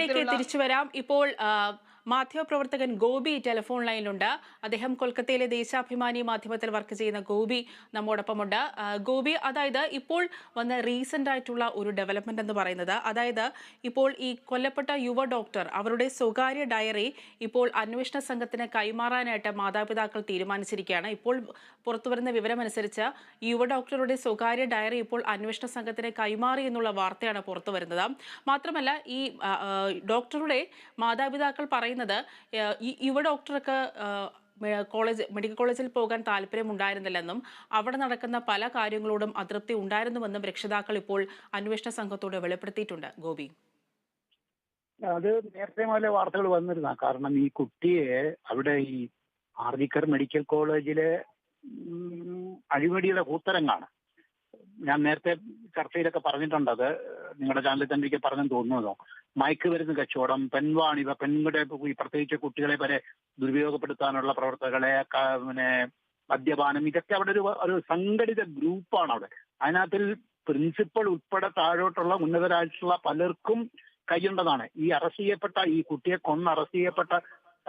ഗോപിയിലേക്ക് തിരിച്ചു വരാം. ഇപ്പോൾ മാധ്യമപ്രവർത്തകൻ ഗോപി ടെലിഫോൺ ലൈനിലുണ്ട്. അദ്ദേഹം കൊൽക്കത്തയിലെ ദേശാഭിമാനി മാധ്യമത്തിൽ വർക്ക് ചെയ്യുന്ന ഗോപി നമ്മോടൊപ്പമുണ്ട്. ഗോപി, അതായത് ഇപ്പോൾ വന്ന റീസെന്റ് ആയിട്ടുള്ള ഒരു ഡെവലപ്മെന്റ് എന്ന് പറയുന്നത്, അതായത് ഇപ്പോൾ ഈ കൊല്ലപ്പെട്ട യുവ ഡോക്ടർ അവരുടെ സ്വകാര്യ ഡയറി ഇപ്പോൾ അന്വേഷണ സംഘത്തിന് കൈമാറാനായിട്ട് മാതാപിതാക്കൾ തീരുമാനിച്ചിരിക്കുകയാണ്. ഇപ്പോൾ പുറത്തുവരുന്ന വിവരമനുസരിച്ച് യുവ ഡോക്ടറുടെ സ്വകാര്യ ഡയറി ഇപ്പോൾ അന്വേഷണ സംഘത്തിന് കൈമാറി എന്നുള്ള വാർത്തയാണ് പുറത്തുവരുന്നത്. മാത്രമല്ല, ഈ ഡോക്ടറുടെ മാതാപിതാക്കൾ പറയുന്നത് ഈ യുവ ഡോക്ടർക്ക് മെഡിക്കൽ കോളേജിൽ പോകാൻ താല്പര്യമുണ്ടായിരുന്നില്ലെന്നും അവിടെ നടക്കുന്ന പല കാര്യങ്ങളോടും അതൃപ്തി ഉണ്ടായിരുന്നുവെന്നും രക്ഷിതാക്കൾ ഇപ്പോൾ അന്വേഷണ സംഘത്തോട് വെളിപ്പെടുത്തിയിട്ടുണ്ട്. ഗോപി, അത് നേരത്തെ മുതലേ വാർത്തകൾ വന്നിരുന്ന, കാരണം ഈ കുട്ടിയെ അവിടെ ഈ ആർജിക്കർ മെഡിക്കൽ കോളേജിലെ അഴിമതിയുടെ കൂത്തരങ്ങാണ്. ഞാൻ നേരത്തെ ചർച്ചയിലൊക്കെ പറഞ്ഞിട്ടുണ്ട്, അത് നിങ്ങളുടെ ചാനലിൽ തന്നെ എനിക്ക് പറഞ്ഞെന്ന് തോന്നുന്നതോ. മയക്കുമരുന്ന് കച്ചവടം, പെൺവാണിഭ, പെൺകുടെ പ്രത്യേകിച്ച് കുട്ടികളെ വരെ ദുരുപയോഗപ്പെടുത്താനുള്ള പ്രവർത്തകളെ, പിന്നെ മദ്യപാനം, ഇതൊക്കെ അവിടെ ഒരു സംഘടിത ഗ്രൂപ്പാണ് അവിടെ. അതിനകത്തിൽ പ്രിൻസിപ്പൽ ഉൾപ്പെടെ താഴോട്ടുള്ള ഉന്നതരായിട്ടുള്ള പലർക്കും കൈയുണ്ടെന്നാണ്. ഈ അറസ്റ്റ് ചെയ്യപ്പെട്ട, ഈ കുട്ടിയെ അറസ്റ്റ് ചെയ്യപ്പെട്ട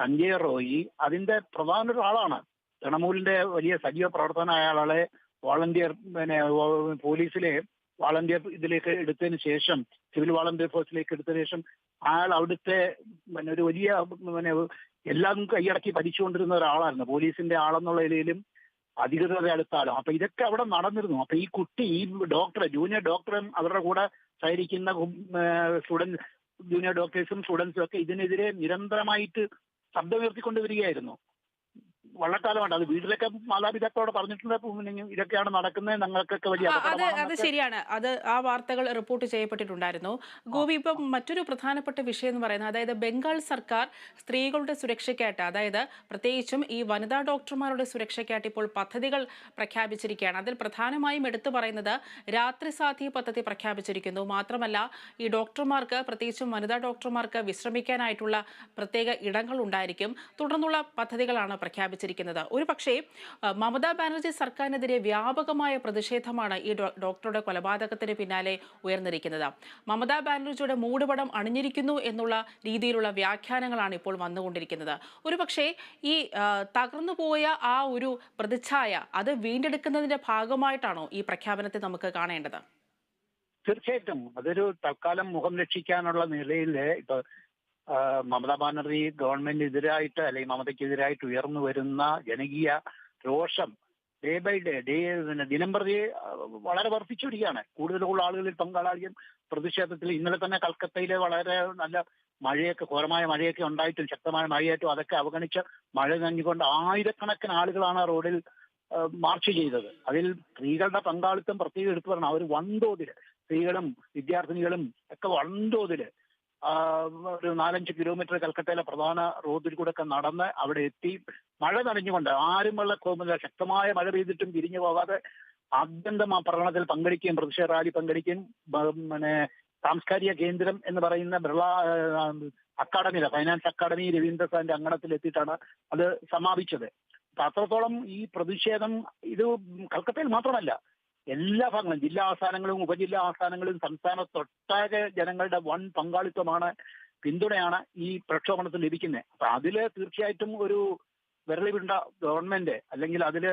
സഞ്ജയ് റോയി അതിന്റെ പ്രധാന ഒരാളാണ്. തൃണമൂലിന്റെ വലിയ സജീവ പ്രവർത്തന ആളെ വോളണ്ടിയർ, പിന്നെ പോലീസിലെ വാളണ്ടിയർ ഇതിലേക്ക് എടുത്തതിന് ശേഷം, സിവിൽ വാളണ്ടിയർ ഫോഴ്സിലേക്ക് എടുത്തതിന് ശേഷം അയാൾ അവിടുത്തെ ഒരു വലിയ എല്ലാം കൈയടക്കി ഭരിച്ചുകൊണ്ടിരുന്ന ഒരാളായിരുന്നു. പോലീസിന്റെ ആളെന്നുള്ള നിലയിലും അധികൃതരുടെ അടുത്താലും. അപ്പൊ ഇതൊക്കെ അവിടെ നടന്നിരുന്നു. അപ്പൊ ഈ കുട്ടി, ഈ ഡോക്ടറെ, ജൂനിയർ ഡോക്ടറും അവരുടെ കൂടെ സഹകരിക്കുന്ന സ്റ്റുഡൻസ്, ജൂനിയർ ഡോക്ടേഴ്സും സ്റ്റുഡൻസും ഒക്കെ ഇതിനെതിരെ നിരന്തരമായിട്ട് ശബ്ദമുയർത്തിക്കൊണ്ട് വരികയായിരുന്നു. വള്ളക്കാലമാണ് അത്. വീട്ടിലൊക്കെ മാതാപിതാക്കളോട് പറഞ്ഞിട്ടുണ്ട്, ഇതൊക്കെയാണ് നടക്കുന്നത്, ഞങ്ങൾക്കൊക്കെ വലിയ അത് ശരിയാണ്. അത് ആ വാർത്തകൾ റിപ്പോർട്ട് ചെയ്യപ്പെട്ടിട്ടുണ്ടായിരുന്നു. ഗോപി, ഇപ്പം മറ്റൊരു പ്രധാനപ്പെട്ട വിഷയം എന്ന് പറയുന്നത്, അതായത് ബംഗാൾ സർക്കാർ സ്ത്രീകളുടെ സുരക്ഷയ്ക്കായിട്ട്, അതായത് പ്രത്യേകിച്ചും ഈ വനിതാ ഡോക്ടർമാരുടെ സുരക്ഷയ്ക്കായിട്ട് ഇപ്പോൾ പദ്ധതികൾ പ്രഖ്യാപിച്ചിരിക്കുകയാണ്. അതിൽ പ്രധാനമായും എടുത്തു പറയുന്നത് രാത്രി സാധി പദ്ധതി പ്രഖ്യാപിച്ചിരിക്കുന്നു. മാത്രമല്ല, ഈ ഡോക്ടർമാർക്ക്, പ്രത്യേകിച്ചും വനിതാ ഡോക്ടർമാർക്ക് വിശ്രമിക്കാനായിട്ടുള്ള പ്രത്യേക ഇടങ്ങൾ ഉണ്ടായിരിക്കും. തുടർന്നുള്ള പദ്ധതികളാണ് പ്രഖ്യാപിച്ചിരിക്കുന്നത്. ഒരു പക്ഷേ മമതാ ബാനർജി സർക്കാരിനെതിരെ വ്യാപകമായ പ്രതിഷേധമാണ് ഈ ഡോക്ടറുടെ കൊലപാതകത്തിന് പിന്നാലെ ഉയർന്നിരിക്കുന്നത്. മമതാ ബാനർജിയുടെ മൂടുപടം അണിഞ്ഞിരിക്കുന്നു എന്നുള്ള രീതിയിലുള്ള വ്യാഖ്യാനങ്ങളാണ് ഇപ്പോൾ വന്നുകൊണ്ടിരിക്കുന്നത്. ഒരുപക്ഷേ ഈ തകർന്നുപോയ ആ ഒരു പ്രതിച്ഛായ അത് വീണ്ടെടുക്കുന്നതിന്റെ ഭാഗമായിട്ടാണോ ഈ പ്രഖ്യാപനത്തെ നമുക്ക് കാണേണ്ടത്? തീർച്ചയായിട്ടും അതൊരു തൽക്കാലം മുഖം രക്ഷിക്കാനുള്ള നിലയിൽ ഇപ്പൊ മമതാ ബാനർജി ഗവൺമെന്റിനെതിരായിട്ട്, അല്ലെങ്കിൽ മമതയ്ക്കെതിരായിട്ട് ഉയർന്നു വരുന്ന ജനകീയ രോഷം ഡേ ബൈ ഡേ ദിനം പ്രതി വളരെ വർദ്ധിച്ചു വരികയാണ്. കൂടുതൽ ആളുകളിൽ പങ്കാളിയും പ്രതിഷേധത്തിൽ. ഇന്നലെ തന്നെ കൽക്കത്തയിലെ വളരെ നല്ല മഴയൊക്കെ, ഘോരമായ മഴയൊക്കെ ഉണ്ടായിട്ടും, ശക്തമായ മഴയായിട്ടും അതൊക്കെ അവഗണിച്ച് മഴ നനഞ്ഞുകൊണ്ട് ആയിരക്കണക്കിന് ആളുകളാണ് റോഡിൽ മാർച്ച് ചെയ്തത്. അതിൽ സ്ത്രീകളുടെ പങ്കാളിത്തം പ്രത്യേകം എടുത്തു പറയണം. അവർ വൻതോതിൽ, സ്ത്രീകളും വിദ്യാർത്ഥിനികളും ഒക്കെ വൻതോതില് ഒരു 4-5 കിലോമീറ്റർ കൽക്കട്ടയിലെ പ്രധാന റോഡിൽ കൂടെ ഒക്കെ നടന്ന് അവിടെ എത്തി, മഴ നനഞ്ഞുകൊണ്ട്, ആരും ശക്തമായ മഴ പെയ്തിട്ടും പിരിഞ്ഞു പോകാതെ ആദ്യന്തം ആ പ്രകടനത്തിൽ പങ്കെടുക്കുകയും പ്രതിഷേധ റാലി പങ്കെടുക്കുകയും, സാംസ്കാരിക കേന്ദ്രം എന്ന് പറയുന്ന ബിർള അക്കാഡമിയിലെ, ഫൈനാൻസ് അക്കാഡമി, രവീന്ദ്ര സാറിന്റെ അങ്കണത്തിൽ എത്തിയിട്ടാണ് അത് സമാപിച്ചത്. അപ്പൊ അത്രത്തോളം ഈ പ്രതിഷേധം, ഇത് കൽക്കത്തയിൽ മാത്രമല്ല, എല്ലാ ഭാഗങ്ങളും, ജില്ലാ ആസ്ഥാനങ്ങളും ഉപജില്ലാ ആസ്ഥാനങ്ങളും സംസ്ഥാനത്തൊട്ടാകെ ജനങ്ങളുടെ വൻ പങ്കാളിത്തമാണ്, പിന്തുണയാണ് ഈ പ്രക്ഷോഭണത്തിൽ ലഭിക്കുന്നത്. അപ്പൊ അതില് തീർച്ചയായിട്ടും ഒരു വിരളി വിടേണ്ട ഗവൺമെന്റ്, അല്ലെങ്കിൽ അതില്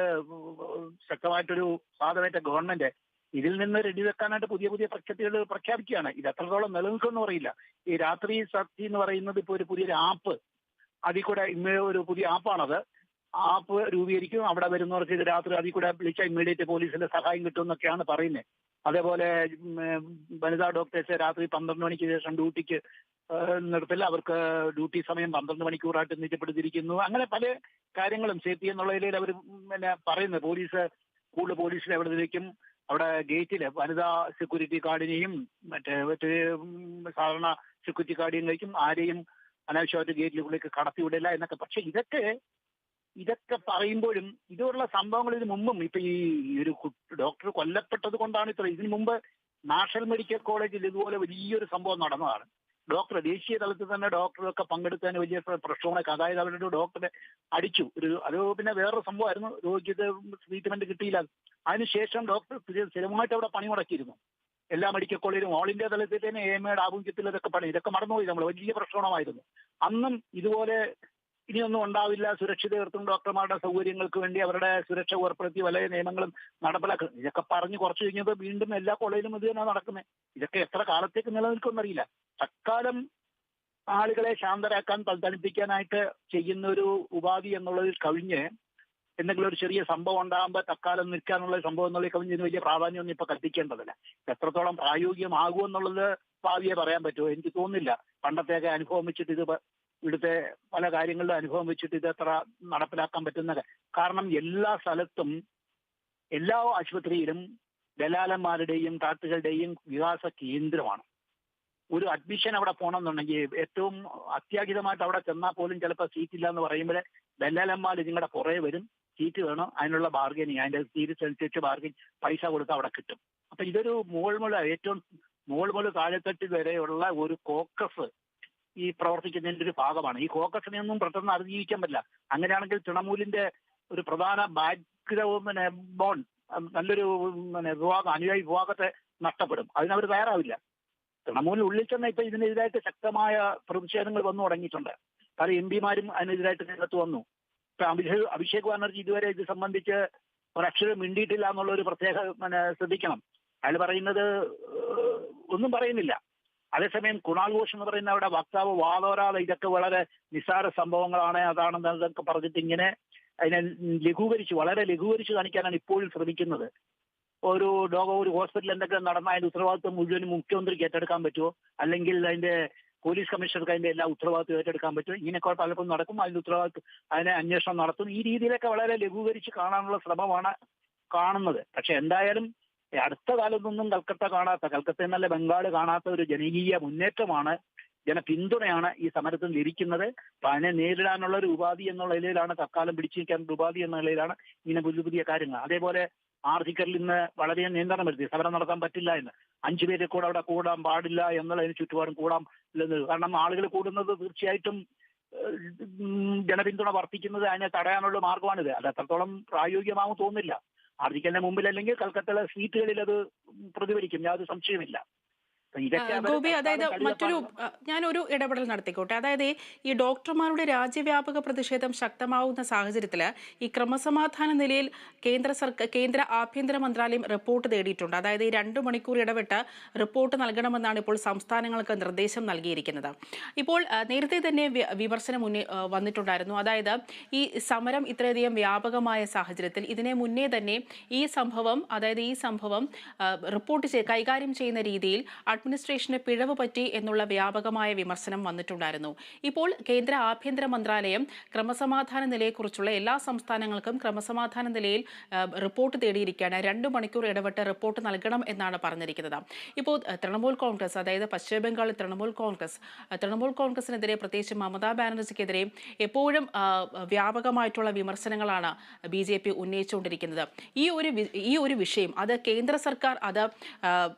ശക്തമായിട്ടൊരു സാധനമേറ്റ ഗവൺമെന്റ് ഇതിൽ നിന്ന് വെക്കാനായിട്ട് പുതിയ പുതിയ പദ്ധതികൾ പ്രഖ്യാപിക്കുകയാണ്. ഇത് എത്രത്തോളം നിലനിൽക്കുമെന്ന് അറിയില്ല. ഈ രാത്രി സഖി എന്ന് പറയുന്നത് ഇപ്പൊ ഒരു പുതിയൊരു ആപ്പ്, അതിൽ കൂടെ ഒരു പുതിയ ആപ്പാണത്. ആപ്പ് രൂപീകരിക്കും, അവിടെ വരുന്നവർക്ക് ഇത് രാത്രി അതിൽ കൂടെ വിളിച്ചാൽ ഇമ്മീഡിയറ്റ് പോലീസിന്റെ സഹായം കിട്ടും എന്നൊക്കെയാണ് പറയുന്നത്. അതേപോലെ വനിതാ ഡോക്ടേഴ്സ് രാത്രി 12 മണിക്ക് ശേഷം ഡ്യൂട്ടിക്ക് നിർത്തില്ല, അവർക്ക് ഡ്യൂട്ടി സമയം 12 മണിക്കൂറായിട്ട് നിജപ്പെടുത്തിയിരിക്കുന്നു. അങ്ങനെ പല കാര്യങ്ങളും സേഫ്റ്റി എന്നുള്ള നിലയിൽ അവർ പറയുന്നത്. കൂടുതൽ പോലീസിൽ എവിടേക്കും അവിടെ ഗേറ്റില് വനിതാ സെക്യൂരിറ്റി ഗാർഡിനെയും മറ്റേ സാധാരണ സെക്യൂരിറ്റി ഗാർഡിനെയും ആരെയും അനാവശ്യമായിട്ട് ഗേറ്റിലേക്ക് കടത്തിവിടില്ല എന്നൊക്കെ. പക്ഷെ ഇതൊക്കെ പറയുമ്പോഴും ഇതുപോലുള്ള സംഭവങ്ങൾ ഇതിനു മുമ്പും, ഇപ്പൊ ഈ ഒരു ഡോക്ടർ കൊല്ലപ്പെട്ടത് കൊണ്ടാണ് ഇതിനു മുമ്പ് നാഷണൽ മെഡിക്കൽ കോളേജിൽ ഇതുപോലെ വലിയൊരു സംഭവം നടന്നതാണ്. ദേശീയ തലത്തിൽ തന്നെ ഡോക്ടറൊക്കെ പങ്കെടുത്തതിന് വലിയ പ്രശ്നങ്ങളൊക്കെ, അതായത് അവരുടെ ഡോക്ടറെ അടിച്ചു. അത് പിന്നെ വേറൊരു സംഭവമായിരുന്നു, രോഗിക്ക് ട്രീറ്റ്മെന്റ് കിട്ടിയില്ല. അതിനുശേഷം ഡോക്ടർ സ്ഥിരമായിട്ട് അവിടെ പണി മുടക്കിയിരുന്നു. എല്ലാ മെഡിക്കൽ കോളേജിലും ഓൾ ഇന്ത്യ തലത്തിൽ തന്നെ AMAയുടെ ആഭിമുഖ്യത്തിൽ ഇതൊക്കെ മറന്നുപോയി നമ്മൾ. വലിയ പ്രശ്നമായിരുന്നു അന്നും. ഇതുപോലെ ഇനിയൊന്നും ഉണ്ടാവില്ല, സുരക്ഷിതത്വം ഡോക്ടർമാരുടെ സൗകര്യങ്ങൾക്ക് വേണ്ടി അവരുടെ സുരക്ഷ ഉറപ്പെടുത്തി പല നിയമങ്ങളും നടപ്പിലാക്കുക. ഇതൊക്കെ പറഞ്ഞ് കുറച്ച് കഴിഞ്ഞപ്പോൾ വീണ്ടും എല്ലാ കോളേജിലും ഇത് തന്നെ നടക്കുന്നത്. ഇതൊക്കെ എത്ര കാലത്തേക്ക് നിലനിൽക്കുമെന്നറിയില്ല. തൽക്കാലം ആളുകളെ ശാന്തരാക്കാൻ, തണുപ്പിക്കാനായിട്ട് ചെയ്യുന്ന ഒരു ഉപാധി എന്നുള്ളതിൽ കവിഞ്ഞ് എന്തെങ്കിലും ഒരു ചെറിയ സംഭവം ഉണ്ടാകുമ്പോൾ തൽക്കാലം നിൽക്കാനുള്ള സംഭവം എന്നുള്ളത് കവിഞ്ഞ് ഇതിന് വലിയ പ്രാധാന്യമൊന്നും ഇപ്പൊ കൽപ്പിക്കേണ്ടതില്ല. എത്രത്തോളം പ്രായോഗികമാകുമെന്നുള്ളത് ഭാവിയെ പറയാൻ പറ്റുമോ എനിക്ക് തോന്നുന്നില്ല. പണ്ടത്തെയൊക്കെ അനുഭവം വെച്ചിട്ട് ഇവിടുത്തെ പല കാര്യങ്ങളുടെ അനുഭവം വെച്ചിട്ട് ഇത് എത്ര നടപ്പിലാക്കാൻ പറ്റുന്നത്. കാരണം എല്ലാ സ്ഥലത്തും എല്ലാ ആശുപത്രിയിലും ദലാലന്മാരുടെയും ടാറ്റുകളുടെയും വികാസ കേന്ദ്രമാണ്. ഒരു അഡ്മിഷൻ അവിടെ പോകണമെന്നുണ്ടെങ്കിൽ ഏറ്റവും അത്യാഹിതമായിട്ട് അവിടെ ചെന്നാൽ പോലും ചിലപ്പോൾ സീറ്റില്ല എന്ന് പറയുമ്പോൾ ദലാലന്മാർ നിങ്ങളുടെ പുറകെ വരും, സീറ്റ് വേണം, അതിനുള്ള ബാർഗനിങ്, അതിന്റെ തീരുസനുസരിച്ച് ബാർഗൻ പൈസ കൊടുത്ത് അവിടെ കിട്ടും. അപ്പൊ ഇതൊരു ഏറ്റവും മുകൾ താഴെത്തട്ട് വരെയുള്ള ഒരു കോക്കസ് ഈ പ്രവർത്തിക്കുന്നതിന്റെ ഒരു ഭാഗമാണ്. ഈ കോക്കസിനെ ഒന്നും പെട്ടെന്ന് അതിജീവിക്കാൻ പറ്റില്ല. അങ്ങനെയാണെങ്കിൽ തൃണമൂലിന്റെ ഒരു പ്രധാന ബാക്ക്ഗ്രൗണ്ട് നല്ലൊരു വിഭാഗം, അനുയായി വിഭാഗത്തെ നഷ്ടപ്പെടും. അതിനവർ തയ്യാറാവില്ല. തൃണമൂലിന് ഉള്ളിൽ ചെന്ന ഇപ്പൊ ഇതിനെതിരായിട്ട് ശക്തമായ പ്രതിഷേധങ്ങൾ വന്നു തുടങ്ങിയിട്ടുണ്ട്. പല MP മാരും അതിനെതിരായിട്ട് രംഗത്ത് വന്നു. ഇപ്പൊ അഭിഷേക് ബാനർജി ഇതുവരെ ഇത് സംബന്ധിച്ച് ഒരക്ഷരം മിണ്ടിയിട്ടില്ല എന്നുള്ള ഒരു പ്രത്യേക ശ്രദ്ധിക്കണം. അയാൾ പറയുന്നത് ഒന്നും പറയുന്നില്ല. അതേസമയം കുണാൽ ഘോഷ് എന്ന് പറയുന്ന അവിടെ വക്താവ് വാതോരാതെ ഇതൊക്കെ വളരെ നിസ്സാര സംഭവങ്ങളാണ്, അതാണെന്നൊക്കെ പറഞ്ഞിട്ട് ഇങ്ങനെ അതിനെ വളരെ ലഘൂകരിച്ച് കാണിക്കാനാണ് ഇപ്പോഴും ശ്രമിക്കുന്നത്. ഒരു ഹോസ്പിറ്റൽ എന്തെങ്കിലും നടന്ന അതിന്റെ ഉത്തരവാദിത്വം മുഴുവനും മുഖ്യമന്ത്രിക്ക് ഏറ്റെടുക്കാൻ പറ്റുമോ, അല്ലെങ്കിൽ അതിന്റെ പോലീസ് കമ്മീഷണർക്ക് അതിന്റെ എല്ലാ ഉത്തരവാദിത്വം ഏറ്റെടുക്കാൻ പറ്റുമോ? ഇങ്ങനെയൊക്കെ പലപ്പോഴും നടക്കും. അതിന്റെ ഉത്തരവാദിത്വം, അതിനെ അന്വേഷണം നടത്തും. ഈ രീതിയിലൊക്കെ വളരെ ലഘൂകരിച്ച് കാണാനുള്ള ശ്രമമാണ് കാണുന്നത്. പക്ഷെ എന്തായാലും അടുത്ത കാലത്തൊന്നും കൽക്കത്ത എന്നല്ല ബംഗാൾ കാണാത്ത ഒരു ജനകീയ മുന്നേറ്റമാണ്, ജനപിന്തുണയാണ് ഈ സമരത്തിൽ ലഭിക്കുന്നത്. അപ്പൊ അതിനെ നേരിടാനുള്ള ഒരു ഉപാധി എന്നുള്ള നിലയിലാണ്, തൽക്കാലം പിടിച്ചിരിക്കാനുള്ള ഉപാധി എന്ന നിലയിലാണ് ഇങ്ങനെ പുതിയ കാര്യങ്ങൾ. അതേപോലെ ആർജിക്കറിൽ ഇന്ന് വളരെ നിയന്ത്രണം വരുത്തി, സമരം നടത്താൻ പറ്റില്ല എന്ന്. 5 പേരെ കൂടെ അവിടെ കൂടാൻ പാടില്ല എന്നുള്ളതിന് ചുറ്റുപാടും കാരണം ആളുകൾ കൂടുന്നത് തീർച്ചയായിട്ടും ജനപിന്തുണ വർദ്ധിക്കുന്നത് അതിനെ തടയാനുള്ള മാർഗമാണിത്. അത് എത്രത്തോളം പ്രായോഗികമാകും തോന്നുന്നില്ല. ആർജിക്കലിന്റെ മുമ്പിൽ അല്ലെങ്കിൽ കൽക്കത്തയിലെ സീറ്റുകളിൽ അത് പ്രതിഫലിക്കും, യാതൊരു സംശയമില്ല. ഗോപി, അതായത് ഞാനൊരു ഇടപെടൽ നടത്തിക്കോട്ടെ. അതായത് ഈ ഡോക്ടർമാരുടെ രാജ്യവ്യാപക പ്രതിഷേധം ശക്തമാവുന്ന സാഹചര്യത്തിൽ ഈ ക്രമസമാധാന നിലയിൽ കേന്ദ്ര ആഭ്യന്തര മന്ത്രാലയം റിപ്പോർട്ട് തേടിയിട്ടുണ്ട്. അതായത് ഈ 2 മണിക്കൂർ ഇടവിട്ട് റിപ്പോർട്ട് നൽകണമെന്നാണ് ഇപ്പോൾ സംസ്ഥാനങ്ങൾക്ക് നിർദ്ദേശം നൽകിയിരിക്കുന്നത്. ഇപ്പോൾ നേരത്തെ തന്നെ വിമർശനം വന്നിട്ടുണ്ടായിരുന്നു. അതായത് ഈ സമരം ഇത്രയധികം വ്യാപകമായ സാഹചര്യത്തിൽ ഇതിനെ മുന്നേ തന്നെ ഈ സംഭവം റിപ്പോർട്ട് കൈകാര്യം ചെയ്യുന്ന രീതിയിൽ അഡ്മിനിസ്ട്രേഷന് പിഴവ് പറ്റി എന്നുള്ള വ്യാപകമായ വിമർശനം വന്നിട്ടുണ്ടായിരുന്നു. ഇപ്പോൾ കേന്ദ്ര ആഭ്യന്തര മന്ത്രാലയം ക്രമസമാധാന നിലയെക്കുറിച്ചുള്ള എല്ലാ സംസ്ഥാനങ്ങൾക്കും ക്രമസമാധാന നിലയിൽ റിപ്പോർട്ട് തേടിയിരിക്കുകയാണ്. 2 മണിക്കൂർ ഇടവിട്ട് റിപ്പോർട്ട് നൽകണം എന്നാണ് പറഞ്ഞിരിക്കുന്നത്. ഇപ്പോൾ തൃണമൂൽ കോൺഗ്രസ്, അതായത് പശ്ചിമ ബംഗാളിൽ തൃണമൂൽ കോൺഗ്രസിനെതിരെ, പ്രത്യേകിച്ച് മമതാ ബാനർജിക്കെതിരെ എപ്പോഴും വ്യാപകമായിട്ടുള്ള വിമർശനങ്ങളാണ് BJP ഉന്നയിച്ചുകൊണ്ടിരിക്കുന്നത്. ഈ ഒരു വിഷയം അത് കേന്ദ്ര സർക്കാർ അത്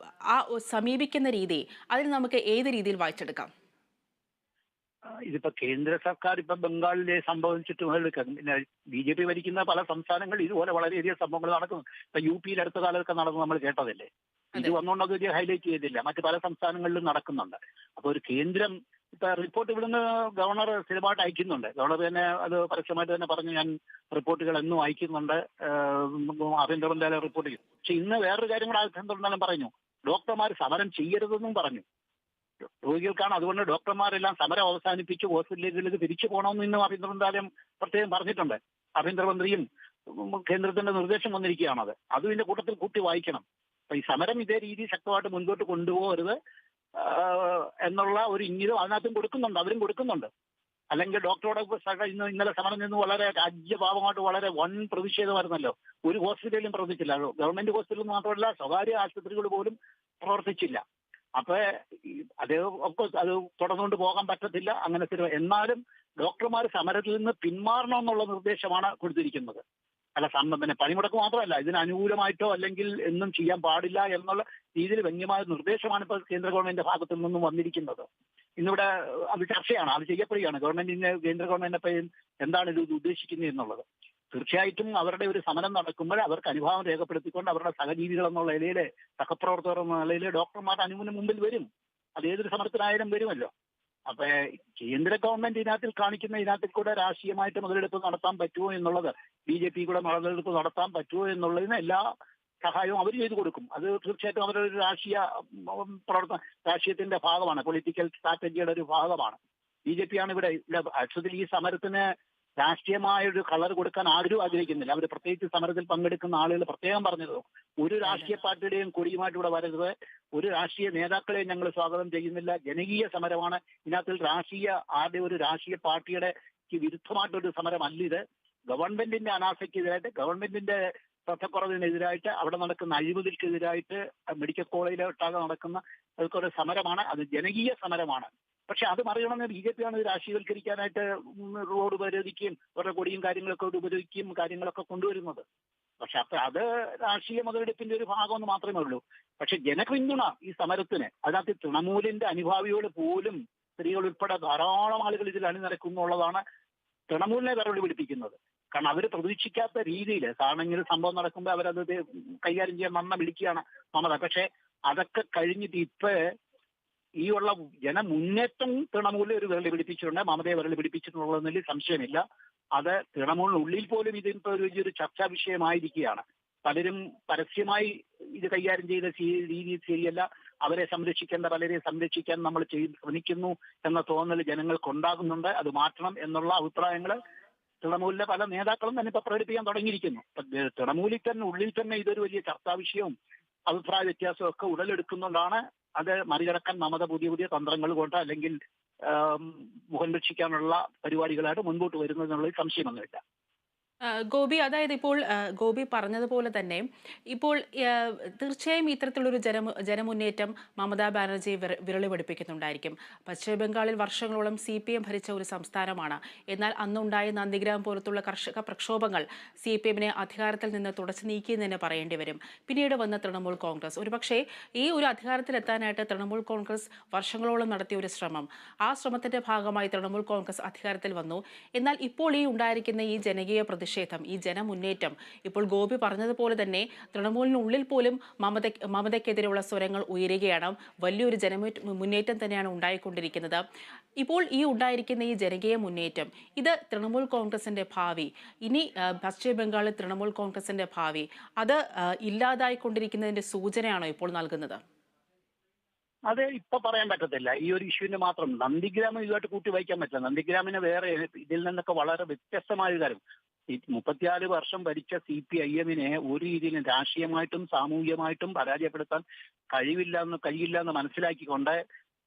സമീപിക്കുന്ന രീതി, അതിന് നമുക്ക് ഏത് രീതിയിൽ വായിച്ചെടുക്കാം? ഇതിപ്പോ കേന്ദ്ര സർക്കാർ ഇപ്പൊ ബംഗാളിലെ സംഭവിച്ചിട്ട് പിന്നെ BJP ഭരിക്കുന്ന പല സംസ്ഥാനങ്ങളിൽ ഇതുപോലെ വളരെയധികം സംഭവങ്ങൾ നടക്കുന്നു. ഇപ്പൊ UP-യിൽ അടുത്ത കാലത്തൊക്കെ നടന്നു നമ്മൾ കേട്ടതല്ലേ. ഇത് വന്നുകൊണ്ട് അത് ഹൈലൈറ്റ് ചെയ്തില്ല, മറ്റു പല സംസ്ഥാനങ്ങളിലും നടക്കുന്നുണ്ട്. അപ്പൊ ഒരു കേന്ദ്രം ഇപ്പൊ റിപ്പോർട്ട് ഇവിടുന്ന് ഗവർണർ സ്ഥിരമായിട്ട് അയക്കുന്നുണ്ട്. ഗവർണർ തന്നെ അത് പരസ്യമായിട്ട് തന്നെ പറഞ്ഞു, ഞാൻ റിപ്പോർട്ടുകൾ എന്നും അയക്കുന്നുണ്ട്, ആഭ്യന്തര മന്ത്രാലയം റിപ്പോർട്ട് ചെയ്യും. പക്ഷെ ഇന്ന് വേറൊരു കാര്യം കൂടെ ആഭ്യന്തര മന്ത്രാലയം പറഞ്ഞു, ഡോക്ടർമാർ സമരം ചെയ്യരുതെന്നും പറഞ്ഞു. രോഗികൾക്കാണ്, അതുകൊണ്ട് ഡോക്ടർമാരെല്ലാം സമരം അവസാനിപ്പിച്ച് ഹോസ്പിറ്റലുകളിലേക്ക് തിരിച്ചു പോകണമെന്ന് ഇന്നും ആഭ്യന്തര മന്ത്രാലയം പ്രത്യേകം പറഞ്ഞിട്ടുണ്ട്. ആഭ്യന്തരമന്ത്രിയും കേന്ദ്രത്തിന്റെ നിർദ്ദേശം വന്നിരിക്കുകയാണത്. അതും ഇതിന്റെ കൂട്ടത്തിൽ കൂട്ടി വായിക്കണം. അപ്പൊ ഈ സമരം ഇതേ രീതിയിൽ ശക്തമായിട്ട് മുൻപോട്ട് കൊണ്ടുപോകരുത് എന്നുള്ള ഒരു ഇംഗിതം അതിനകത്തും കൊടുക്കുന്നുണ്ട്, അവരും കൊടുക്കുന്നുണ്ട്. അല്ലെങ്കിൽ ഡോക്ടറോട് ഇന്നലെ സമരം നിന്ന് വളരെ രാജ്യഭാവമായിട്ട് വളരെ വൻ പ്രതിഷേധമായിരുന്നല്ലോ. ഒരു ഹോസ്പിറ്റലിലും പ്രവർത്തിച്ചില്ല. ഗവൺമെന്റ് ഹോസ്പിറ്റലിൽ മാത്രമല്ല, സ്വകാര്യ ആശുപത്രികൾ പോലും പ്രവർത്തിച്ചില്ല. അപ്പൊ അത് തുടർന്നുകൊണ്ട് പോകാൻ പറ്റത്തില്ല. അങ്ങനെ എന്നാലും ഡോക്ടർമാർ സമരത്തിൽ നിന്ന് പിന്മാറണമെന്നുള്ള നിർദ്ദേശമാണ് കൊടുത്തിരിക്കുന്നത്. അല്ല, പിന്നെ പണിമുടക്ക് മാത്രമല്ല, ഇതിന് അനുകൂലമായിട്ടോ അല്ലെങ്കിൽ എന്നും ചെയ്യാൻ പാടില്ല എന്നുള്ള രീതിയിൽ വ്യംഗ്യമായ നിർദ്ദേശമാണ് ഇപ്പോൾ കേന്ദ്ര ഗവൺമെന്റിന്റെ ഭാഗത്തു നിന്നും വന്നിരിക്കുന്നത്. ഇന്നിവിടെ അത് ചർച്ചയാണ്, അത് ചെയ്യപ്പെടുകയാണ്. കേന്ദ്ര ഗവൺമെന്റ് എന്താണ് ഇത് ഉദ്ദേശിക്കുന്നത് എന്നുള്ളത്. തീർച്ചയായിട്ടും അവരുടെ ഒരു സമരം നടക്കുമ്പോൾ അവർക്ക് അനുഭാവം രേഖപ്പെടുത്തിക്കൊണ്ട് അവരുടെ സഹജീവികൾ എന്നുള്ള നിലയിൽ, സഹപ്രവർത്തകർ എന്ന നിലയിൽ ഡോക്ടർമാർ അനുവിന് മുമ്പിൽ വരും. അത് ഏതൊരു സമരത്തിനായാലും വരുമല്ലോ. അപ്പൊ കേന്ദ്ര ഗവൺമെന്റ് ഇതിനകത്തിൽ കൂടെ രാഷ്ട്രീയമായിട്ട് മുതലെടുപ്പ് നടത്താൻ പറ്റുമോ എന്നുള്ളത്, BJP കൂടെ മുതലെടുപ്പ് നടത്താൻ പറ്റുമോ എന്നുള്ളതിന് എല്ലാ സഹായവും അവർ ചെയ്തു കൊടുക്കും. അത് തീർച്ചയായിട്ടും അവരുടെ ഒരു രാഷ്ട്രീയത്തിന്റെ ഭാഗമാണ്, പൊളിറ്റിക്കൽ സ്ട്രാറ്റജിയുടെ ഒരു ഭാഗമാണ്. BJP ആണ് ഇവിടെ ആക്ച്വലി ഈ സമരത്തിന് രാഷ്ട്രീയമായ ഒരു കളർ കൊടുക്കാൻ ആരും ആഗ്രഹിക്കുന്നില്ല. അവർ പ്രത്യേകിച്ച് സമരത്തിൽ പങ്കെടുക്കുന്ന ആളുകൾ പ്രത്യേകം പറഞ്ഞത്, ഒരു രാഷ്ട്രീയ പാർട്ടിയുടെയും കൊടിയുമായിട്ട് ഇവിടെ വരരുത്, ഒരു രാഷ്ട്രീയ നേതാക്കളെയും ഞങ്ങൾ സ്വാഗതം ചെയ്യുന്നില്ല, ജനകീയ സമരമാണ്. ഇതിനകത്തിൽ ആരുടെ ഒരു രാഷ്ട്രീയ പാർട്ടിയുടെ വിരുദ്ധമായിട്ടൊരു സമരമല്ല ഇത്. ഗവൺമെന്റിന്റെ അനാസയ്ക്കെതിരായിട്ട്, ഗവൺമെന്റിന്റെ ശ്രദ്ധക്കുറവിനെതിരായിട്ട്, അവിടെ നടക്കുന്ന അഴിമതിക്കെതിരായിട്ട്, മെഡിക്കൽ കോളേജിലൊട്ടാകെ നടക്കുന്ന അതൊക്കെ സമരമാണ്. അത് ജനകീയ സമരമാണ്. പക്ഷെ അത് മറികടന്ന് BJP ആണ് ഇത് രാഷ്ട്രീയവൽക്കരിക്കാനായിട്ട് റോഡ് ഉപരോധിക്കുകയും അവരുടെ കൊടിയും കാര്യങ്ങളൊക്കെ ഉപരോധിക്കുകയും കാര്യങ്ങളൊക്കെ കൊണ്ടുവരുന്നത്. പക്ഷെ അത് രാഷ്ട്രീയ മുതലെടുപ്പിന്റെ ഒരു ഭാഗമെന്ന് മാത്രമേ ഉള്ളൂ. പക്ഷെ ജനപിന്തുണ ഈ സമരത്തിന്, അതിനകത്ത് തൃണമൂലിന്റെ അനുഭാവിയോട് പോലും സ്ത്രീകൾ ഉൾപ്പെടെ ധാരാളം ആളുകൾ ഇതിൽ അണിനിരക്കുന്നുള്ളതാണ് തൃണമൂലിനെ വിരളി പിടിപ്പിക്കുന്നത്. കാരണം അവർ പ്രതീക്ഷിക്കാത്ത രീതിയിൽ സാധാരണ ഇങ്ങനെ സംഭവം നടക്കുമ്പോൾ അവരത് കൈകാര്യം ചെയ്യാൻ നന്ന വിളിക്കുകയാണ് മമത. പക്ഷെ അതൊക്കെ കഴിഞ്ഞിട്ട് ഇപ്പൊ ഈ ഉള്ള ജനമുന്നേറ്റം തൃണമൂലിനെ ഒരു വിരളി പിടിപ്പിച്ചിട്ടുണ്ട്, മമതയെ വിരളി പിടിപ്പിച്ചിട്ടുള്ളതിൽ സംശയമില്ല. അത് തൃണമൂലിനുള്ളിൽ പോലും ഇതിപ്പോ ഒരു വലിയൊരു ചർച്ചാ വിഷയമായിരിക്കുകയാണ്. പലരും പരസ്യമായി ഇത് കൈകാര്യം ചെയ്ത രീതി ശരിയല്ല, അവരെ സംരക്ഷിക്കേണ്ട പലരെ സംരക്ഷിക്കാൻ നമ്മൾ ശ്രമിക്കുന്നു എന്ന തോന്നൽ ജനങ്ങൾക്കുണ്ടാകുന്നുണ്ട്. അത് മാറ്റണം എന്നുള്ള അഭിപ്രായങ്ങൾ തൃണമൂലിലെ പല നേതാക്കളും തന്നെ ഇപ്പൊ പ്രകടിപ്പിക്കാൻ തുടങ്ങിയിരിക്കുന്നു. ഉള്ളിൽ തന്നെ ഇതൊരു വലിയ ചർച്ചാ വിഷയവും അഭിപ്രായ വ്യത്യാസവും ഒക്കെ ഉടലെടുക്കുന്നുണ്ടാണ്. അത് മറികടക്കാൻ മമത പുതിയ പുതിയ തന്ത്രങ്ങൾ കൊണ്ട് അല്ലെങ്കിൽ മുഖം രക്ഷിക്കാനുള്ള പരിപാടികളായിട്ട് മുൻപോട്ട് വരുന്നതെന്നുള്ളതിൽ സംശയമൊന്നുമില്ല. ഗോപി, അതായത് ഇപ്പോൾ ഗോപി പറഞ്ഞതുപോലെ തന്നെ ഇപ്പോൾ തീർച്ചയായും ഇത്തരത്തിലുള്ളൊരു ജനമുന്നേറ്റം മമതാ ബാനർജി വിരളി പഠിപ്പിക്കുന്നുണ്ടായിരിക്കും. പശ്ചിമ ബംഗാളിൽ വർഷങ്ങളോളം CPM ഭരിച്ച ഒരു സംസ്ഥാനമാണ്. എന്നാൽ അന്നുണ്ടായ നന്ദിഗ്രാം പോലത്തുള്ള കർഷക പ്രക്ഷോഭങ്ങൾ CPMനെ അധികാരത്തിൽ നിന്ന് തുടച്ചു നീക്കിയെന്ന് തന്നെ പറയേണ്ടി വരും. പിന്നീട് വന്ന തൃണമൂൽ കോൺഗ്രസ്, ഒരുപക്ഷെ ഈ ഒരു അധികാരത്തിലെത്താനായിട്ട് തൃണമൂൽ കോൺഗ്രസ് വർഷങ്ങളോളം നടത്തിയ ഒരു ശ്രമം, ആ ശ്രമത്തിന്റെ ഭാഗമായി തൃണമൂൽ കോൺഗ്രസ് അധികാരത്തിൽ വന്നു. എന്നാൽ ഇപ്പോൾ ഈ ഉണ്ടായിരിക്കുന്ന ഈ ജനകീയ പ്രതിഷേധം, ഈ ജനമുന്നേറ്റം, ഇപ്പോൾ ഗോപി പറഞ്ഞതുപോലെ തന്നെ തൃണമൂലിനുള്ളിൽ പോലും മമതയ്ക്കെതിരെയുള്ള സ്വരങ്ങൾ ഉയരുകയാണ്. വലിയൊരു മുന്നേറ്റം തന്നെയാണ് ഉണ്ടായിക്കൊണ്ടിരിക്കുന്നത്. ഇപ്പോൾ ഈ ഉണ്ടായിരിക്കുന്ന ഈ ജനകീയ മുന്നേറ്റം, ഇത് തൃണമൂൽ കോൺഗ്രസിന്റെ ഭാവി, ഇനി പശ്ചിമ ബംഗാളിൽ തൃണമൂൽ കോൺഗ്രസിന്റെ ഭാവി, അത് ഇല്ലാതായിക്കൊണ്ടിരിക്കുന്നതിന്റെ സൂചനയാണോ ഇപ്പോൾ നൽകുന്നത്? അത് ഇപ്പൊ പറയാൻ പറ്റത്തില്ല. ഈ ഒരു ഇഷ്യൂവിന് മാത്രം നന്ദിഗ്രാമം ഇതുമായിട്ട് കൂട്ടി വായിക്കാൻ പറ്റില്ല. നന്ദിഗ്രാമിന് വേറെ ഇതിൽ നിന്നൊക്കെ വളരെ വ്യത്യസ്തമായ കാര്യം, 34 വർഷം ഭരിച്ച CPIMനെ ഒരു രീതിയിലും രാഷ്ട്രീയമായിട്ടും സാമൂഹികമായിട്ടും പരാജയപ്പെടുത്താൻ കഴിയില്ല എന്ന് മനസ്സിലാക്കിക്കൊണ്ട്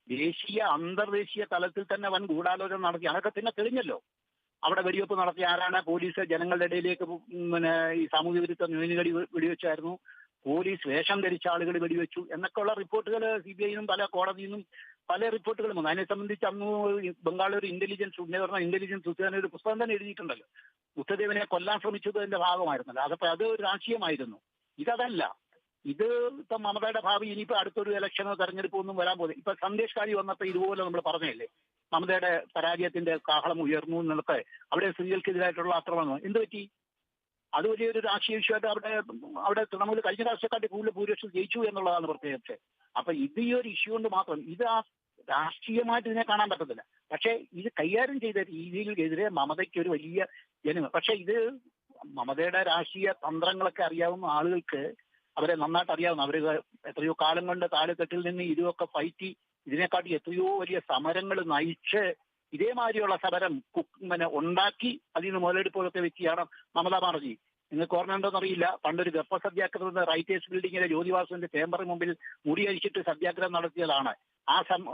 ദേശീയ അന്തർദേശീയ തലത്തിൽ തന്നെ വൻ ഗൂഢാലോചന നടത്തി. അതൊക്കെ പിന്നെ തെളിഞ്ഞല്ലോ. അവിടെ വെടിവെപ്പ് നടത്തിയ ആരാണ്? പോലീസ് ജനങ്ങളുടെ ഇടയിലേക്ക് ഈ സാമൂഹ്യ വിരുദ്ധ ന്യൂനപക്ഷ വെടിവെച്ചായിരുന്നു, പോലീസ് വേഷം ധരിച്ച ആളുകൾ വെടിവെച്ചു എന്നൊക്കെയുള്ള റിപ്പോർട്ടുകൾ CBIനും പല കോടതിയിൽ നിന്നും പല റിപ്പോർട്ടുകളും വന്നു. അതിനെ സംബന്ധിച്ച് അന്ന് ബംഗാൾ ഒരു ഇന്റലിജൻസ് ഉദ്യോഗസ്ഥൻ ഒരു പുസ്തകം തന്നെ എഴുതിയിട്ടുണ്ടല്ലോ. ബുദ്ധദേവനെ കൊല്ലാൻ ശ്രമിച്ചതിന്റെ ഭാഗമായിരുന്നല്ലോ. അത് ഒരു രാഷ്ട്രീയമായിരുന്നു. ഇതല്ല. ഇത് ഇപ്പൊ മമതയുടെ ഭാവി ഇനിയിപ്പോ അടുത്തൊരു ഇലക്ഷനോ തെരഞ്ഞെടുപ്പോ ഒന്നും വരാൻ പോകുന്നത്. ഇപ്പൊ സന്ദേശ് കാരി വന്നപ്പോ ഇതുപോലെ നമ്മൾ പറഞ്ഞല്ലേ, മമതയുടെ പരാജയത്തിന്റെ കാഹളം ഉയർന്നു എന്നൊക്കെ. അവിടെ സ്ത്രീകൾക്കെതിരായിട്ടുള്ള ആക്രമണം എന്ത് പറ്റി? അത് വലിയൊരു രാഷ്ട്രീയ വിഷയമായിട്ട് അവിടെ തൃണമൂൽ കഴിഞ്ഞ പ്രാവശ്യക്കാട്ടി കൂടുതൽ ഭൂരിപക്ഷം ജയിച്ചു എന്നുള്ളതാണ് പ്രത്യേകിച്ച്. അപ്പൊ ഇത് ഈ ഒരു ഇഷ്യൂ കൊണ്ട് മാത്രം ഇത് രാഷ്ട്രീയമായിട്ട് ഇതിനെ കാണാൻ പറ്റത്തില്ല. പക്ഷെ ഇത് കൈകാര്യം ചെയ്ത രീതിയിലെതിരെ മമതയ്ക്ക് ഒരു വലിയ പക്ഷെ ഇത് മമതയുടെ രാഷ്ട്രീയ തന്ത്രങ്ങളൊക്കെ അറിയാവുന്ന ആളുകൾക്ക് അവരെ നന്നായിട്ട് അറിയാവുന്ന, അവർ എത്രയോ കാലം കൊണ്ട് താഴെത്തട്ടിൽ നിന്ന് ഇതൊക്കെ ഫൈറ്റ്, ഇതിനെക്കാട്ടി എത്രയോ വലിയ സമരങ്ങൾ നയിച്ച് ഇതേമാതിരിയുള്ള സമരം ഉണ്ടാക്കി അതിൽ നിന്ന് മുതലെടുപ്പൊക്കെ വ്യക്തിയാണ് മമതാ ബാനർജി. നിങ്ങൾക്ക് ഓർമ്മയുണ്ടോന്നറിയില്ല, പണ്ടൊരു ഗർഭ സത്യാഗ്രഹം റൈറ്റേഴ്സ് ബിൽഡിങ്ങിലെ ജ്യോതിവാസുവിന്റെ ചേംബറിന് മുമ്പിൽ മുടിയഴിച്ചിട്ട് സത്യാഗ്രഹം നടത്തിയതാണ്.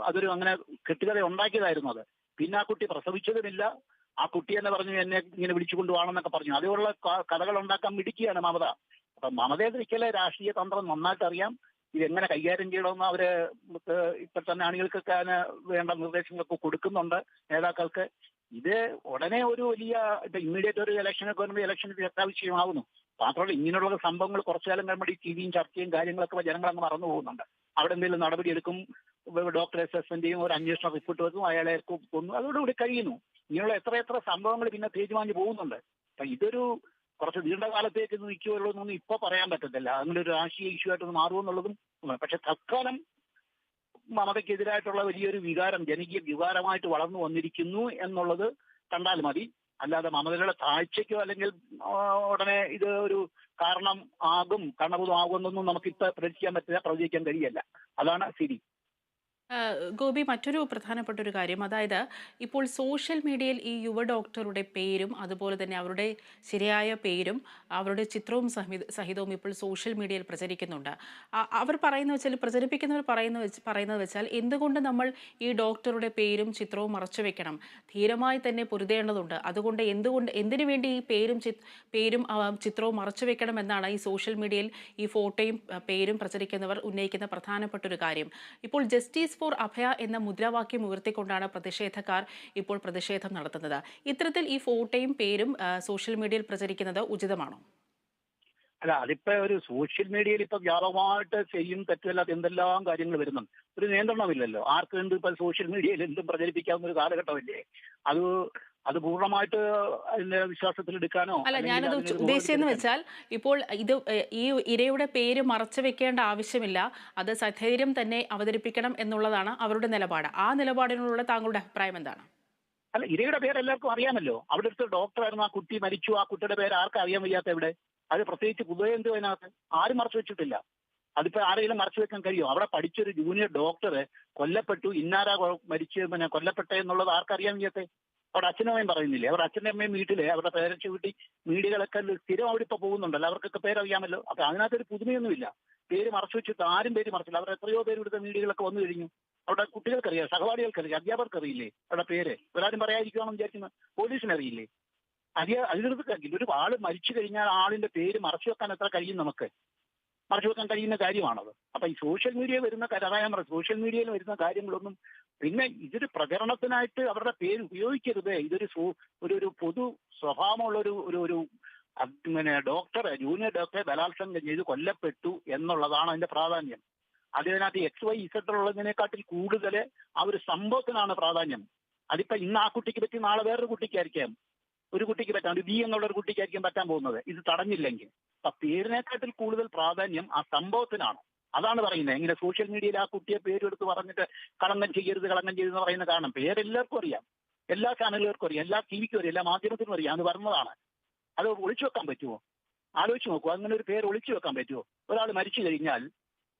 അതൊരു അങ്ങനെ കെട്ടുകഥ ഉണ്ടാക്കിയതായിരുന്നു അത്. പിന്നെ ആ കുട്ടി പ്രസവിച്ചതുമില്ല. ആ കുട്ടി എന്ന് പറഞ്ഞു എന്നെ ഇങ്ങനെ വിളിച്ചുകൊണ്ടുപോകണമെന്നൊക്കെ പറഞ്ഞു. അതുപോലുള്ള കഥകൾ ഉണ്ടാക്കാൻ മിടുക്കിയാണ് മമത. അപ്പൊ മമതയെ ഒരിക്കലെ രാഷ്ട്രീയ തന്ത്രം നന്നായിട്ട് അറിയാം. ഇതെങ്ങനെ കൈകാര്യം ചെയ്യണമെന്ന് അവര് ഇപ്പൊ തന്നെ അണികൾക്കൊക്കെ അതിന് വേണ്ട നിർദ്ദേശങ്ങളൊക്കെ കൊടുക്കുന്നുണ്ട് നേതാക്കൾക്ക്. ഇത് ഉടനെ ഒരു വലിയ ഇമ്മീഡിയറ്റ് ഒരു ഇലക്ഷനൊക്കെ വരുമ്പോൾ ഇലക്ഷന് ചർച്ചാവിഷയമാവുന്നു. മാത്രമല്ല ഇങ്ങനെയുള്ള സംഭവങ്ങൾ കുറച്ചു കാലം കഴിയുമ്പോൾ ഈ TVയും ചർച്ചയും കാര്യങ്ങളൊക്കെ ജനങ്ങളങ്ങ് മറന്നു പോകുന്നുണ്ട്. അവിടെ എന്തെങ്കിലും നടപടിയെടുക്കും, ഡോക്ടറെ സസ്പെൻഡ് ചെയ്യും, ഒരു അന്വേഷണ റിപ്പോർട്ട് വെക്കും, അയാളെ കൊന്നു, അതോടുകൂടി കഴിയുന്നു. ഇങ്ങനെയുള്ള എത്ര സംഭവങ്ങൾ പിന്നെ തേജുമാഞ്ഞ് പോകുന്നുണ്ട്. അപ്പൊ ഇതൊരു കുറച്ച് ദീർഘകാലത്തേക്ക് ഇത് നിൽക്കുമല്ലോ എന്നൊന്നും ഇപ്പൊ പറയാൻ പറ്റത്തില്ല. അങ്ങനെ ഒരു രാഷ്ട്രീയ ഇഷ്യൂ ആയിട്ടൊന്ന് മാറുമെന്നുള്ളതും. പക്ഷെ തൽക്കാലം മമതയ്ക്കെതിരായിട്ടുള്ള വലിയൊരു വികാരം, ജനകീയ വികാരമായിട്ട് വളർന്നു വന്നിരിക്കുന്നു എന്നുള്ളത് കണ്ടാൽ മതി. അല്ലാതെ മമതയുടെ താഴ്ചയ്ക്കോ അല്ലെങ്കിൽ ഉടനെ ഇത് ഒരു കാരണം കാരണഭൂതമാകുമെന്നൊന്നും നമുക്കിപ്പോൾ പ്രവചിക്കാൻ പറ്റില്ല, പ്രവചിക്കാൻ കഴിയല്ല. അതാണ് ശരി. ഗോപി, മറ്റൊരു പ്രധാനപ്പെട്ട ഒരു കാര്യം, അതായത് ഇപ്പോൾ സോഷ്യൽ മീഡിയയിൽ ഈ യുവ ഡോക്ടറുടെ പേരും അതുപോലെ തന്നെ അവരുടെ ശരിയായ പേരും അവരുടെ ചിത്രവും സഹിതവും ഇപ്പോൾ സോഷ്യൽ മീഡിയയിൽ പ്രചരിക്കുന്നുണ്ട്. അവർ പ്രചരിപ്പിക്കുന്നവർ പറയുന്നത് വെച്ചാൽ എന്തുകൊണ്ട് നമ്മൾ ഈ ഡോക്ടറുടെ പേരും ചിത്രവും മറച്ചു വെക്കണം, ധീരമായി തന്നെ പൊരുതേണ്ടതുണ്ട്, അതുകൊണ്ട് എന്തിനു വേണ്ടി ഈ പേരും ചിത്രവും മറച്ചു വെക്കണം എന്നാണ് ഈ സോഷ്യൽ മീഡിയയിൽ ഈ ഫോട്ടോയും പേരും പ്രചരിക്കുന്നവർ ഉന്നയിക്കുന്ന പ്രധാനപ്പെട്ട ഒരു കാര്യം. ഇപ്പോൾ ജസ്റ്റിസ് ഫോർ അഭയ എന്ന മുദ്രാവാക്യം ഉയർത്തിക്കൊണ്ടാണ് പ്രതിഷേധക്കാർ ഇപ്പോൾ പ്രതിഷേധം നടത്തുന്നത്. ഇത്തരത്തിൽ ഈ ഫോട്ടോയും പേരും സോഷ്യൽ മീഡിയയിൽ പ്രചരിക്കുന്നത് ഉചിതമാണോ? അല്ല, അതിപ്പോ ഒരു സോഷ്യൽ മീഡിയയിൽ ഇപ്പൊ വ്യാപകമായിട്ട് ചെയ്യും തെറ്റല്ലാത്ത എന്തെല്ലാം കാര്യങ്ങൾ വരുന്നുണ്ട്. ഒരു നിയന്ത്രണമില്ലല്ലോ. ആർക്കും എന്ത് ഇപ്പൊ സോഷ്യൽ മീഡിയയിൽ എന്തും പ്രചരിപ്പിക്കാവുന്ന ഒരു കാലഘട്ടമല്ലേ അത്. അത് പൂർണ്ണമായിട്ട് അതിന്റെ വിശ്വാസത്തിൽ എടുക്കാനോ അല്ല, ഞാനത് ഉദ്ദേശിച്ചെന്ന് വെച്ചാൽ ഇപ്പോൾ ഈ ഇരയുടെ പേര് മറച്ചു വെക്കേണ്ട ആവശ്യമില്ല, അത് സധൈര്യം തന്നെ അവതരിപ്പിക്കണം എന്നുള്ളതാണ് അവരുടെ നിലപാട്. ആ നിലപാടിനുള്ള താങ്കളുടെ അഭിപ്രായം എന്താണ്? അല്ല, ഇരയുടെ പേര് എല്ലാവർക്കും അറിയാമല്ലോ. അവിടെ അടുത്ത് ഡോക്ടറായിരുന്നു, ആ കുട്ടി മരിച്ചു, ആ കുട്ടിയുടെ പേര് ആർക്കും അറിയാൻ വയ്യാത്ത എവിടെ? അത് പ്രത്യേകിച്ച് പുതുവെന്തു അതിനകത്ത് ആരും മറച്ചു വെച്ചിട്ടില്ല. അതിപ്പോ ആരെങ്കിലും മറച്ചു വെക്കാൻ കഴിയുമോ? അവിടെ പഠിച്ചൊരു ജൂനിയർ ഡോക്ടർ കൊല്ലപ്പെട്ടു, ഇന്നാരാ മരിച്ച് കൊല്ലപ്പെട്ടെ എന്നുള്ളത് ആർക്കറിയാൻ വയ്യാത്തെ? അവിടെ അച്ഛനും അമ്മയും പറയുന്നില്ലേ? അവരുടെ അച്ഛൻ്റെ അമ്മയും വീട്ടിലെ അവരുടെ പേരൻസ് വീട്ടിൽ മീഡിയകളൊക്കെ സ്ഥിരം അവിടെ ഇപ്പൊ പോകുന്നുണ്ടല്ലോ, അവർക്കൊക്കെ പേരറിയാമല്ലോ. അപ്പൊ അതിനകത്തൊരു പുതുമയൊന്നുമില്ല. പേര് മറച്ചു വെച്ചിട്ട് ആരും പേര് മറച്ചില്ല. അവരുടെ എത്രയോ പേര് ഇവിടുത്തെ മീഡിയകളൊക്കെ വന്നു കഴിഞ്ഞു. അവിടെ കുട്ടികൾക്കറിയാം, സഹപാഠികൾക്കറിയാം, അധ്യാപകർക്കറിയില്ലേ അവരുടെ പേര്? ഒരാരും പറയാതിരിക്കുകയാണെന്ന് വിചാരിക്കുന്നത് പോലീസിനറിയില്ലേ? അതിനകത്ത് ഒരു ആള് മരിച്ചു കഴിഞ്ഞാൽ ആളിന്റെ പേര് മറച്ചു വെക്കാൻ എത്ര കഴിയും? നമുക്ക് മറച്ചു വെക്കാൻ കഴിയുന്ന കാര്യമാണത്. അപ്പൊ ഈ സോഷ്യൽ മീഡിയ വരുന്ന സോഷ്യൽ മീഡിയയിൽ വരുന്ന കാര്യങ്ങളൊന്നും പിന്നെ ഇതൊരു പ്രചരണത്തിനായിട്ട് അവരുടെ പേര് ഉപയോഗിക്കരുത്. ഇതൊരു ഒരു പൊതു സ്വഭാവമുള്ള ഒരു ഡോക്ടറെ, ജൂനിയർ ഡോക്ടറെ ബലാത്സംഗം ചെയ്ത് കൊല്ലപ്പെട്ടു എന്നുള്ളതാണ് അതിന്റെ പ്രാധാന്യം. അതിനകത്ത് XYZ ഉള്ളതിനെക്കാട്ടിൽ കൂടുതൽ ആ ഒരു സംഭവത്തിനാണ് പ്രാധാന്യം. അതിപ്പോ ഇന്ന് ആ കുട്ടിക്ക് പറ്റി നാളെ വേറൊരു കുട്ടിക്കായിരിക്കാം, ഒരു കുട്ടിക്ക് പറ്റാം, ഒരു ബി എന്നുള്ള ഒരു കുട്ടിക്കായിരിക്കും പറ്റാൻ പോകുന്നത് ഇത് തടഞ്ഞില്ലെങ്കിൽ. അപ്പൊ പേരിനെക്കാട്ടിൽ കൂടുതൽ പ്രാധാന്യം ആ സംഭവത്തിനാണ്. അതാണ് പറയുന്നത്. ഇങ്ങനെ സോഷ്യൽ മീഡിയയിൽ ആ കുട്ടിയെ പേരെടുത്ത് പറഞ്ഞിട്ട് കളങ്കം ചെയ്തെന്ന് പറയുന്ന കാരണം പേരെല്ലാവർക്കും അറിയാം, എല്ലാ ചാനലുകൾക്കും അറിയാം, എല്ലാ TVക്കും അറിയാം, എല്ലാ മാധ്യമത്തിനും അറിയാം. അത് വരുന്നതാണ്. അത് ഒളിച്ചു വെക്കാൻ പറ്റുമോ? ആലോചിച്ച് നോക്കൂ. അങ്ങനെ ഒരു പേര് ഒളിച്ചു വെക്കാൻ പറ്റുമോ? ഒരാൾ മരിച്ചു കഴിഞ്ഞാൽ,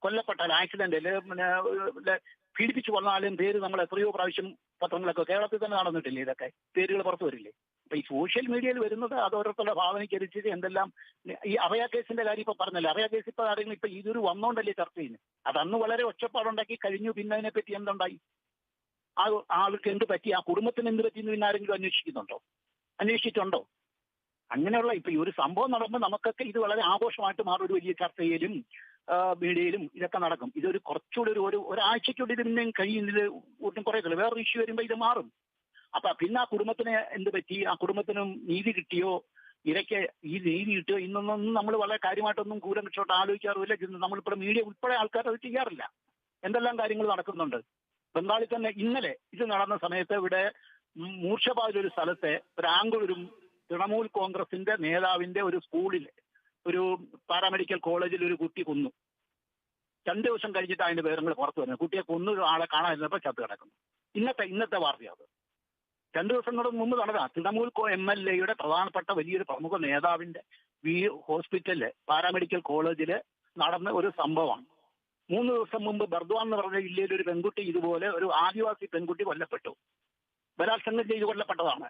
കൊല്ലപ്പെട്ടാൽ, ആക്സിഡന്റ് പീഡിപ്പിച്ചു കൊന്നാലും പേര് നമ്മൾ എത്രയോ പ്രാവശ്യം പത്രങ്ങളൊക്കെ കേരളത്തിൽ തന്നെ നടന്നിട്ടില്ലേ? ഇതൊക്കെ പേരുകൾ പുറത്തു വരില്ലേ? അപ്പൊ ഈ സോഷ്യൽ മീഡിയയിൽ വരുന്നത് അത് ഓരോരുത്തരുടെ ഭാവനയ്ക്കനുസരിച്ച് എന്തെല്ലാം. ഈ അഭയ കേസിന്റെ കാര്യം ഇപ്പൊ പറഞ്ഞല്ലോ. അഭയ കേസ് ഇപ്പൊ ആരെങ്കിലും ഇപ്പൊ ഇതൊരു വന്നോണ്ടല്ലേ ചർച്ച ചെയ്യുന്നത്? അത് അന്ന് വളരെ ഒച്ചപ്പാടുണ്ടാക്കി കഴിഞ്ഞു. പിന്നെ അതിനെപ്പറ്റി എന്തുണ്ടായി? ആ ആൾക്ക് എന്ത് പറ്റി, ആ കുടുംബത്തിന് എന്ത് പറ്റി എന്ന് പിന്നെ ആരെങ്കിലും അന്വേഷിച്ചിട്ടുണ്ടോ? അങ്ങനെയുള്ള ഇപ്പൊ ഈ ഒരു സംഭവം നടക്കുമ്പോൾ നമുക്കൊക്കെ ഇത് വളരെ ആഘോഷമായിട്ട് മാറും. ഒരു വലിയ ചർച്ചയിലും മീഡിയയിലും ഇതൊക്കെ നടക്കും. ഇതൊരു കുറച്ചുകൂടി ഒരാഴ്ചയ്ക്കുള്ളിൽ ഇത് പിന്നെയും കഴിയുന്നില്ല, ഒട്ടും കുറയത്തില്ല. വേറൊരു ഇഷ്യൂ വരുമ്പോൾ ഇത് മാറും. അപ്പൊ പിന്നെ ആ കുടുംബത്തിന് എന്ത് പറ്റി, ആ കുടുംബത്തിനും നീതി കിട്ടിയോ, ഇരയ്ക്ക് ഈ നീതി കിട്ടിയോ, ഇന്നൊന്നും നമ്മൾ വളരെ കാര്യമായിട്ടൊന്നും കൂലങ്കഷോട്ട് ആലോചിക്കാറുമില്ല. നമ്മളിപ്പോൾ മീഡിയ ഉൾപ്പെടെ ആൾക്കാർ അത് ചെയ്യാറില്ല. എന്തെല്ലാം കാര്യങ്ങൾ നടക്കുന്നുണ്ട്. ബംഗാളിൽ തന്നെ ഇന്നലെ ഇത് നടന്ന സമയത്ത് ഇവിടെ മൂർഷാബാദിലൊരു സ്ഥലത്തെ ഒരു തൃണമൂൽ കോൺഗ്രസിന്റെ നേതാവിന്റെ ഒരു സ്കൂളിൽ, ഒരു പാരാമെഡിക്കൽ കോളേജിൽ ഒരു കുട്ടി കൊന്നു. 2 ദിവസം കഴിഞ്ഞിട്ട് അതിന്റെ വിവരങ്ങൾ പുറത്തു വരുന്നത്. കുട്ടിയെ കൊന്നു ആളെ കാണാതിരുന്നപ്പോൾ ചത്ത് കിടക്കുന്നു. ഇന്നത്തെ വാർത്തയാണ്. 2 ദിവസങ്ങൾക്ക് മുമ്പ് നടന്ന തൃണമൂൽ MLA പ്രധാനപ്പെട്ട വലിയൊരു പ്രമുഖ നേതാവിന്റെ ഹോസ്പിറ്റലില്, പാരാമെഡിക്കൽ കോളേജില് നടന്ന ഒരു സംഭവമാണ്. 3 ദിവസം മുമ്പ് ബർദ്വാൻ എന്ന് പറഞ്ഞ ജില്ലയിൽ ഒരു പെൺകുട്ടി ഇതുപോലെ ഒരു ആദിവാസി പെൺകുട്ടി കൊല്ലപ്പെട്ടു. ബലാത്സംഗം ചെയ്ത് കൊല്ലപ്പെട്ടതാണ്.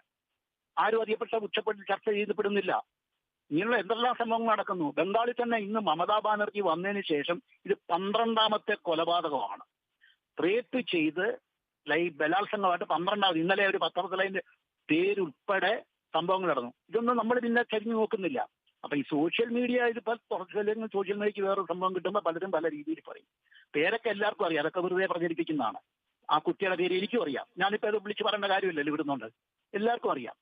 ആരും ഉച്ചപ്പെട്ട് ചർച്ച ചെയ്യപ്പെടുന്നില്ല. ഇങ്ങനെയുള്ള എന്തെല്ലാം സംഭവങ്ങൾ നടക്കുന്നു. ബംഗാളിൽ തന്നെ ഇന്ന് മമതാ ബാനർജി വന്നതിന് ശേഷം ഇത് 12ാമത്തെ കൊലപാതകമാണ്. റേപ്പ് ചെയ്ത് ബലാത്സംഗമായിട്ട് 12ാമത്. ഇന്നലെ ഒരു പത്രത്തിൽ അതിന്റെ പേരുൾപ്പെടെ സംഭവങ്ങൾ നടന്നു. ഇതൊന്നും നമ്മൾ പിന്നെ ചരിഞ്ഞു നോക്കുന്നില്ല. അപ്പൊ ഈ സോഷ്യൽ മീഡിയ ഇതിപ്പോ സോഷ്യൽ മീഡിയക്ക് വേറൊരു സംഭവം കിട്ടുമ്പോൾ പലരും പല രീതിയിൽ പറയും. പേരൊക്കെ എല്ലാവർക്കും അറിയാം, അതൊക്കെ വെറുതെ പ്രചരിപ്പിക്കുന്നതാണ്. ആ കുട്ടിയുടെ പേര് എനിക്കും അറിയാം. ഞാനിപ്പോ അത് വിളിച്ച് പറയേണ്ട കാര്യമില്ലല്ലോ, ഇവിടുന്നുണ്ട്. എല്ലാവർക്കും അറിയാം.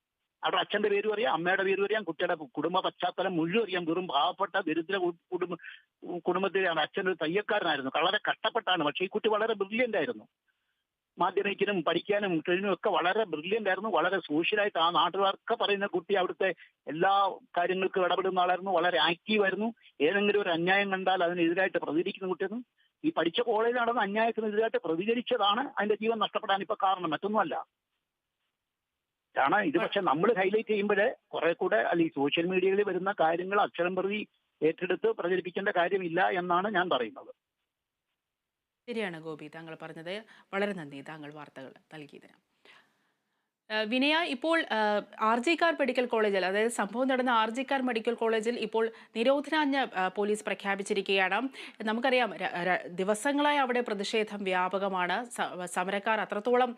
അവരുടെ അച്ഛന്റെ പേരും അറിയാം, അമ്മയുടെ പേരും അറിയാം, കുട്ടിയുടെ കുടുംബ പശ്ചാത്തലം മുഴുവൻ അറിയാം. വെറും പാവപ്പെട്ട ദരിദ്ര കുടുംബത്തിലാണ്. അച്ഛൻ ഒരു തയ്യക്കാരനായിരുന്നു, വളരെ കഷ്ടപ്പെട്ടാണ്. പക്ഷേ ഈ കുട്ടി വളരെ ബ്രില്യന്റ് ആയിരുന്നു. മാധ്യമത്തിനും പഠിക്കാനും ട്രെയിനും ഒക്കെ വളരെ ബ്രില്യൻ്റ് ആയിരുന്നു, വളരെ സോഷ്യലായിട്ട് ആ നാട്ടുകാർക്ക് പറയുന്ന കുട്ടി അവിടുത്തെ എല്ലാ കാര്യങ്ങൾക്കും ഇടപെടുന്ന ആളായിരുന്നു, വളരെ ആക്റ്റീവായിരുന്നു. ഏതെങ്കിലും ഒരു അന്യായം കണ്ടാൽ അതിനെതിരായിട്ട് പ്രതികരിക്കുന്ന കുട്ടിയായിരുന്നു. ഈ പഠിച്ച കോളേജിൽ നടന്ന അന്യായത്തിനെതിരായിട്ട് പ്രതികരിച്ചതാണ് അതിന്റെ ജീവൻ നഷ്ടപ്പെടാൻ ഇപ്പൊ കാരണം, മറ്റൊന്നുമല്ല. ഇത് പക്ഷെ നമ്മൾ ഹൈലൈറ്റ് ചെയ്യുമ്പോൾ കുറെ കൂടെ ഈ സോഷ്യൽ മീഡിയയിൽ വരുന്ന കാര്യങ്ങൾ അക്ഷരം പ്രതി ഏറ്റെടുത്ത് പ്രചരിപ്പിക്കേണ്ട കാര്യമില്ല എന്നാണ് ഞാൻ പറയുന്നത്. ശരിയാണ് ഗോപി, താങ്കൾ പറഞ്ഞത്. വളരെ നന്ദി താങ്കൾ വാർത്തകൾ നൽകിയതിന്. വിനയ, ഇപ്പോൾ ആർജിക്കാർ മെഡിക്കൽ കോളേജിൽ, അതായത് സംഭവം നടന്ന ആർജിക്കാർ മെഡിക്കൽ കോളേജിൽ ഇപ്പോൾ നിരോധനാജ്ഞ പോലീസ് പ്രഖ്യാപിച്ചിരിക്കുകയാണ്. നമുക്കറിയാം ദിവസങ്ങളായി അവിടെ പ്രതിഷേധം വ്യാപകമാണ്. സമരക്കാർ അത്രത്തോളം